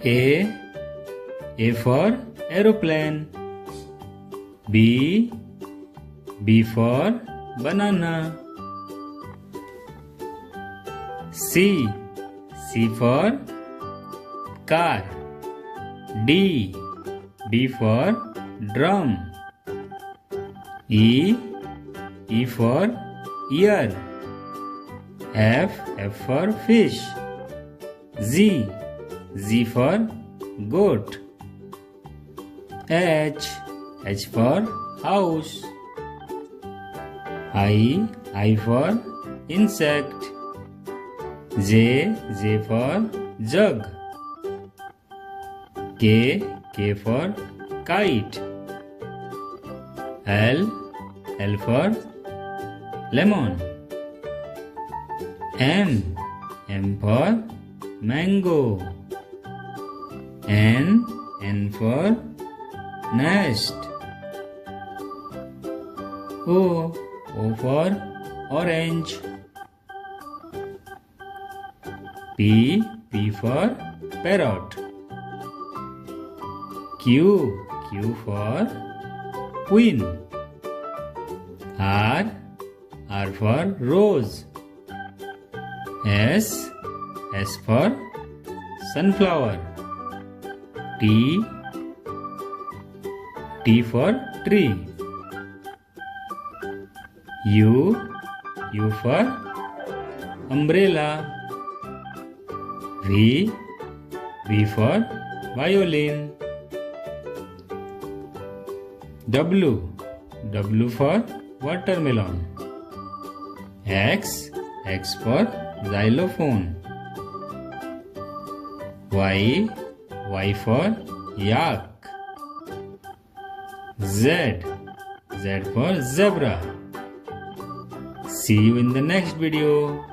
A for aeroplane. B for banana. C for car. D for drum. E for ear. F for fish. Z for goat. H for house. I for insect. J for jug. K for kite. L for lemon. M for mango. N for nest. O for orange. P for parrot. Q for queen. R for rose. S for sunflower. T for tree. U for umbrella. V for violin. W for watermelon. X for xylophone. Y for yak. Z for zebra. See you in the next video.